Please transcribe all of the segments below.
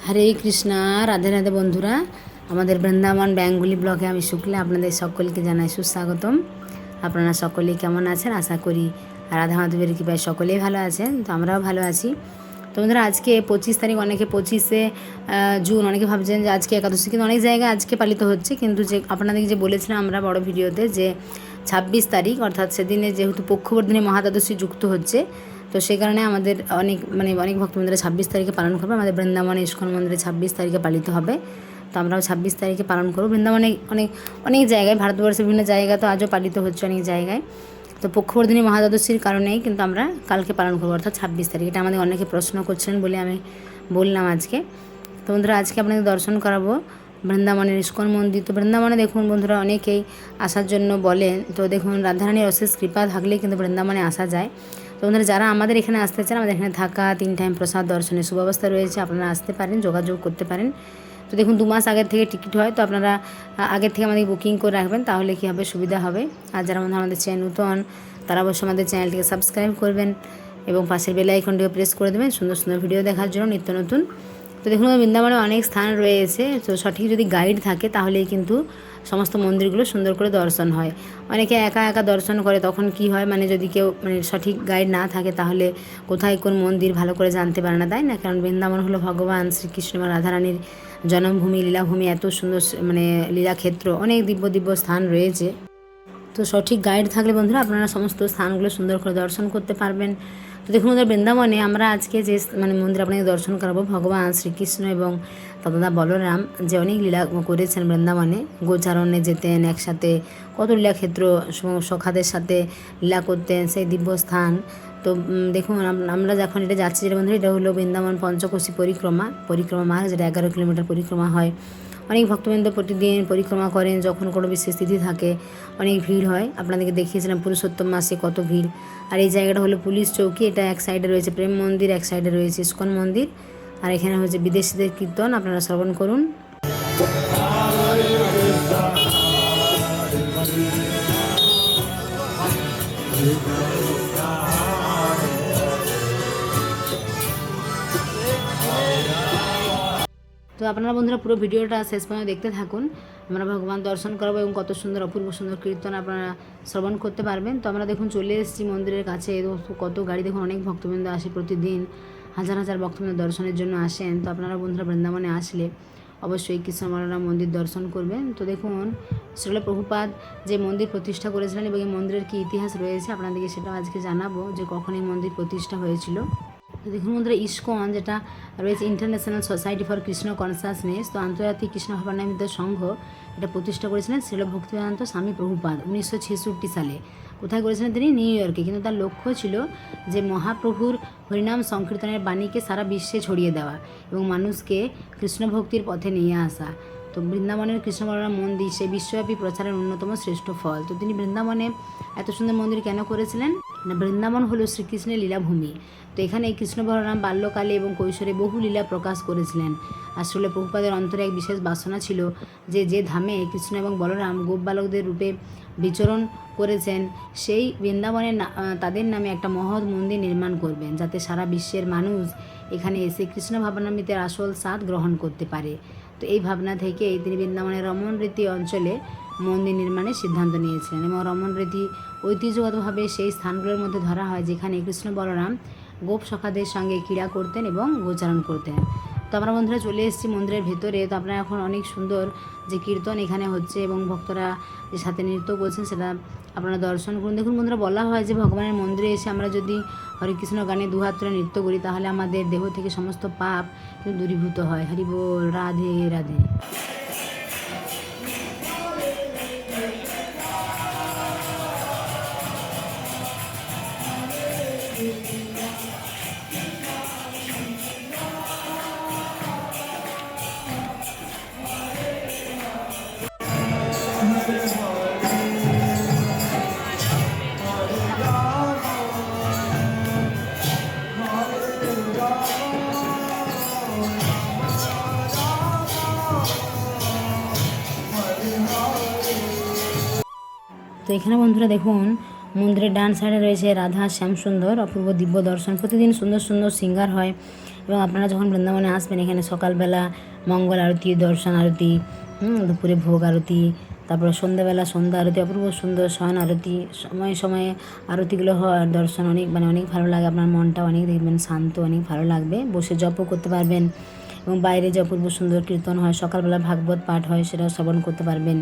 হরে কৃষ্ণা, রাধে রাধে বন্ধুরা। আমাদের বৃন্দাবন বেঙ্গলি ব্লগে আমি শুক্লা আপনাদের সকলকে জানাই সুস্বাগতম। আপনারা সকলেই কেমন আছেন? আশা করি রাধা মাধবের কৃপায় সকলেই ভালো আছেন। তো আমরাও ভালো আছি। তো বন্ধুরা, আজকে 25 তারিখ, অনেকে 25শে জুন, অনেকে ভাবছেন যে আজকে একাদশী, কিন্তু অনেক জায়গায় আজকে পালিত হচ্ছে। কিন্তু যে আপনাদেরকে যে বলেছিলাম আমরা বড় ভিডিওতে, যে 26 তারিখ অর্থাৎ সেদিনে যেহেতু পক্ষবর্ধিনী মহাদ্বাদশী যুক্ত হচ্ছে, তো সেই কারণে আমাদের অনেক ভক্তবৃন্দরা 26 তারিখে পালন করবে। আমাদের বৃন্দাবনে ইস্কন মন্দিরে 26 তারিখে পালিত হবে। তো আমরাও 26 তারিখে পালন করব। বৃন্দাবনে অনেক অনেক জায়গায়, ভারতবর্ষের বিভিন্ন জায়গায় তো আজও পালিত হচ্ছে অনেক জায়গায়। তো পক্ষবর্ধিনী মহাদ্বাদশীর কারণেই কিন্তু আমরা কালকে পালন করবো, অর্থাৎ 26 তারিখ। এটা আমাদের অনেকে প্রশ্ন করছিলেন বলে আমি বললাম আজকে। তো বন্ধুরা, আজকে আপনাদের দর্শন করাবো বৃন্দাবনের ইস্কন মন্দির। তো বৃন্দাবনে দেখুন বন্ধুরা, অনেকেই আসার জন্য বলেন। তো দেখুন, রাধারানীর অশেষ কৃপা থাকলে কিন্তু বৃন্দাবনে আসা যায়। তো বন্ধুরা, যারা আমাদের এখানে আসতে চান, আমাদের এখানে থাকা, 3 টাইম প্রসাদ দর্শনের সুব্যবস্থা রয়েছে। আপনারা আসতে পারেন, যোগাযোগ করতে পারেন। তো দেখুন, 2 মাস আগের থেকে টিকিট হয়। তো আপনারা আগের থেকে আমাদের বুকিং করে রাখবেন, তাহলে কী হবে, সুবিধা হবে। আর যারা আমাদের চ্যানেল নতুন, তারা অবশ্যই আমাদের চ্যানেলটিকে সাবস্ক্রাইব করবেন এবং পাশের বেল আইকনটিকে প্রেস করে দেবেন সুন্দর সুন্দর ভিডিও দেখার জন্য, নিত্য নতুন। তো দেখুন, বৃন্দাবনে অনেক স্থান রয়েছে। তো সঠিক যদি গাইড থাকে তাহলেই কিন্তু সমস্ত মন্দিরগুলো সুন্দর করে দর্শন হয়। অনেকে একা একা দর্শন করে, তখন কি হয়, যদি কেউ সঠিক গাইড না থাকে, তাহলে কোথায় কোন মন্দির ভালো করে জানতে পারে না, তাই না? কারণ বৃন্দাবন হলো ভগবান শ্রীকৃষ্ণ এবং রাধারানীর জন্মভূমি, লীলাভূমি, এত সুন্দর লীলাক্ষেত্র, অনেক দিব্য দিব্য স্থান রয়েছে। তো সঠিক গাইড থাকলে বন্ধুরা, আপনারা সমস্ত স্থানগুলো সুন্দর করে দর্শন করতে পারবেন। তো দেখুন, ওদের বৃন্দাবনে আমরা আজকে যে মন্দির আপনাকে দর্শন করাবো, ভগবান শ্রীকৃষ্ণ এবং দাদা বলরাম যে অনেক লীলা করেছেন বৃন্দাবনে। গোচারণে যেতেন একসাথে, কত লীলাক্ষেত্র সখাদের সাথে লীলা করতেন, সেই দিব্য স্থান। তো দেখুন, আমরা যখন এটা যাচ্ছি, যেটা বন্ধুরা, এটা হলো বৃন্দাবন পঞ্চকোশী পরিক্রমা মার্গ, যেটা 11 কিলোমিটার পরিক্রমা হয়। অনেক ভক্তবৃন্দ প্রতিদিন পরিক্রমা করেন। যখন কোনো বিশেষ তিথি থাকে, অনেক ভিড় হয়। আপনাদেরকে দেখিয়েছিলাম পুরুষোত্তম মাসে কত ভিড়। আর এই জায়গাটা হলো পুলিশ চৌকি। এটা এক সাইডে রয়েছে প্রেম মন্দির, এক সাইডে রয়েছে ইস্কন মন্দির। আর এখানে হচ্ছে বিদেশিদের কীর্তন, আপনারা শ্রবণ করুন। তো আপনারা বন্ধুরা পুরো ভিডিওটা শেষ পর্যন্ত দেখতে থাকুন। আমরা ভগবান দর্শন করাবো এবং কত সুন্দর অপূর্ব সুন্দর কীর্তন আপনারা শ্রবণ করতে পারবেন। তো আমরা দেখুন চলে এসেছি মন্দিরের কাছে। কত গাড়ি, দেখুন অনেক ভক্তবৃন্দ আসে, প্রতিদিন হাজার হাজার ভক্তবৃন্দ দর্শনের জন্য আসেন। তো আপনারা বন্ধুরা বৃন্দাবনে আসলে অবশ্যই কৃষ্ণ বলরাম মন্দির দর্শন করবেন। তো দেখুন, শ্রীল প্রভুপাদ যে মন্দির প্রতিষ্ঠা করেছিলেন এবং এই মন্দিরের কী ইতিহাস রয়েছে আপনাদেরকে সেটাও আজকে জানাবো, যে কখন এই মন্দির প্রতিষ্ঠা হয়েছিল। তো দেখুন বন্ধুরা, ইস্কন যেটা রয়েছে international society for Krishna consciousness, তো আন্তর্জাতিক কৃষ্ণ ভাবান্বিত সংঘ, এটা প্রতিষ্ঠা করেছিলেন শ্রীল ভক্তিবেদান্ত স্বামী প্রভুপাদ 1966 সালে। কোথায় করেছিলেন তিনি? নিউ ইয়র্কে। কিন্তু তার লক্ষ্য ছিল যে মহাপ্রভুর হরিনাম সংকীর্তনের বাণীকে সারা বিশ্বে ছড়িয়ে দেওয়া এবং মানুষকে কৃষ্ণ ভক্তির পথে নিয়ে আসা। তো বৃন্দাবনের কৃষ্ণ বলরাম মন্দির সেই বিশ্বব্যাপী প্রচারের অন্যতম শ্রেষ্ঠ ফল। তো তিনি বৃন্দাবনে এত সুন্দর মন্দির কেন করেছিলেন না? বৃন্দাবন হলো শ্রীকৃষ্ণের লীলাভূমি। তো এখানে কৃষ্ণ বলরাম বাল্যকালে এবং কৈশোরে বহু লীলা প্রকাশ করেছিলেন। আসলে প্রভুপাদের অন্তরে এক বিশেষ বাসনা ছিল যে ধামে কৃষ্ণ এবং বলরাম গোপ বালকদের রূপে বিচরণ করেছেন, সেই বৃন্দাবনের তাদের নামে একটা মহৎ মন্দির নির্মাণ করবেন, যাতে সারা বিশ্বের মানুষ এখানে এসে কৃষ্ণ ভাবনামৃতের আসল স্বাদ গ্রহণ করতে পারে। তো এই ভাবনা থেকে তিনি বৃন্দাবনের রমণ রীতি অঞ্চলে মন্দির নির্মাণের সিদ্ধান্ত নিয়েছিলেন। এবং রমণ রীতি ঐতিহ্যগতভাবে সেই স্থানগুলোর মধ্যে ধরা হয় যেখানে কৃষ্ণ বলরাম গোপ সখাদের সঙ্গে ক্রীড়া করতেন এবং গোচারণ করতেন। তো আমরা বন্ধুরা চলে এসেছি মন্দিরের ভেতরে। তো আপনারা এখন অনেক সুন্দর যে কীর্তন এখানে হচ্ছে এবং ভক্তরা যে সাথে নৃত্য করছেন, সেটা আপনারা দর্শন করুন। দেখুন বন্ধুরা, বলা হয় যে ভগবানের মন্দিরে এসে আমরা যদি হরিকৃষ্ণ গানে দুহাত তুলে নৃত্য করি, তাহলে আমাদের দেহ থেকে সমস্ত পাপ কিন্তু দূরীভূত হয়। হরি বল, রাধে রাধে। তো এখানে বন্ধুরা দেখুন, মন্দিরের ডান সাইডে রয়েছে রাধা শ্যামসুন্দর অপূর্ব দিব্য দর্শন। প্রতিদিন সুন্দর সুন্দর সিঙ্গার হয় এবং আপনারা যখন বৃন্দাবনে আসবেন এখানে সকালবেলা মঙ্গল আরতি, দর্শন আরতি, দুপুরে ভোগ আরতি, তারপরে সন্ধ্যাবেলা সন্ধ্যা আরতি, অপূর্ব সুন্দর শয়ন আরতি, সময়ে সময়ে আরতিগুলো হয়। দর্শন অনেক ভালো লাগে, আপনার মনটা অনেক দেখবেন শান্ত, অনেক ভালো লাগবে। বসে জপও করতে পারবেন এবং বাইরে যে অপূর্ব সুন্দর কীর্তন হয়, সকালবেলা ভাগবত পাঠ হয়, সেটাও শ্রবণ করতে পারবেন।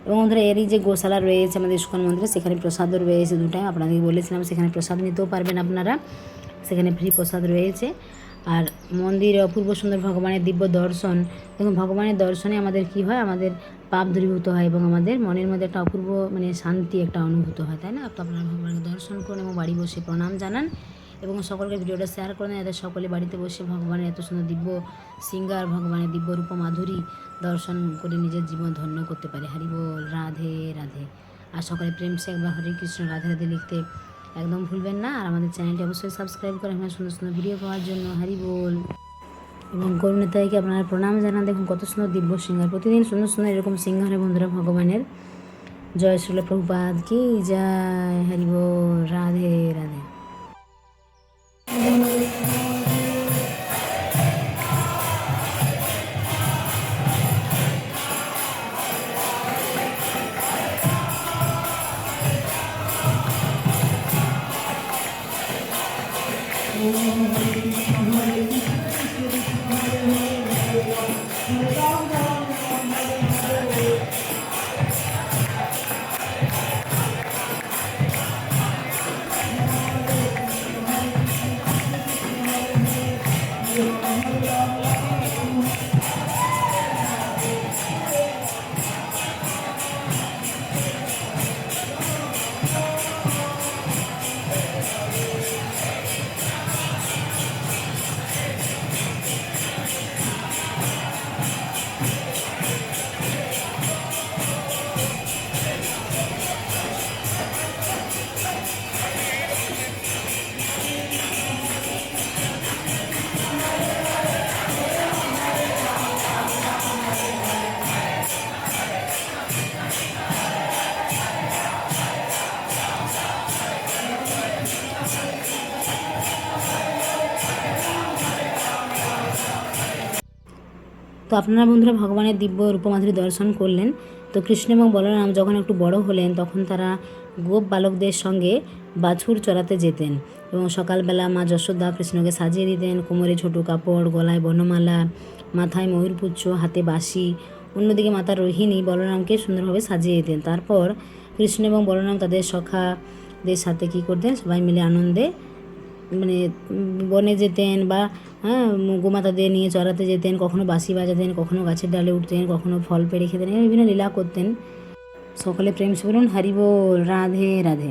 এবং বন্ধুরা এরই যে গোশালা রয়েছে আমাদের ইস্কন মন্দিরে, সেখানে প্রসাদও রয়েছে দুটাই, আপনাদেরকে বলেছিলাম সেখানে প্রসাদ নিতেও পারবেন আপনারা, সেখানে ফ্রি প্রসাদ রয়েছে। আর মন্দিরে অপূর্ব সুন্দর ভগবানের দিব্য দর্শন। দেখুন ভগবানের দর্শনে আমাদের কি হয়, আমাদের পাপ দূরীভূত হয় এবং আমাদের মনের মধ্যে একটা অপূর্ব শান্তি একটা অনুভূত হয়, তাই না? তো আপনারা ভগবানকে দর্শন করুন এবং বাড়ি বসে প্রণাম জানান এবং সকলকে ভিডিওটা শেয়ার করে দেন, যাতে সকলে বাড়িতে বসে ভগবানের এত সুন্দর দিব্য সিঙ্গার, ভগবানের দিব্য রূপ মাধুরী দর্শন করে নিজের জীবন ধন্য করতে পারে। হরি বল, রাধে রাধে। আর সকলে প্রেম সে একবার হরে কৃষ্ণ রাধে রাধে লিখতে একদম ভুলবেন না। আর আমাদের চ্যানেলটি অবশ্যই সাবস্ক্রাইব করে আমার সুন্দর সুন্দর ভিডিও পাওয়ার জন্য। হরি বল। এবং করুণাতাইকে আপনারা প্রণাম জানান। দেখুন কত সুন্দর দিব্য সিঙ্গার, প্রতিদিন সুন্দর সুন্দর এরকম সিঙ্গারে বন্ধুরা ভগবানের। জয় শ্রীল প্রভুপাদ কি জয়। হরি বল, রাধে রাধে। তো আপনারা বন্ধুরা ভগবানের দিব্য রূপমাধুরী দর্শন করলেন। তো কৃষ্ণ এবং বলরাম যখন একটু বড় হলেন তখন তারা গোপ বালকদের সঙ্গে বাছুর চড়াতে যেতেন এবং সকালবেলা মা যশোদা কৃষ্ণকে সাজিয়ে দিতেন, কোমরে ছোটো কাপড়, গলায় বর্ণমালা, মাথায় ময়ূরপুচ্ছ, হাতে বাঁশি। অন্যদিকে মাতা রোহিণী বলরামকে সুন্দরভাবে সাজিয়ে দিতেন। তারপর কৃষ্ণ এবং বলরাম তাদের সখাদের সাথে কী করতেন, সবাই মিলে আনন্দে বনে যেতেন বা গোমাতাদের নিয়ে চড়াতে যেতেন, কখনো বাঁশি বাজাতেন, কখনো গাছের ডালে উঠতেন, কখনো ফল পেড়ে খেতেন, বিভিন্ন লীলা করতেন। সকলে প্রেম সে বলুন হরি বল, রাধে রাধে।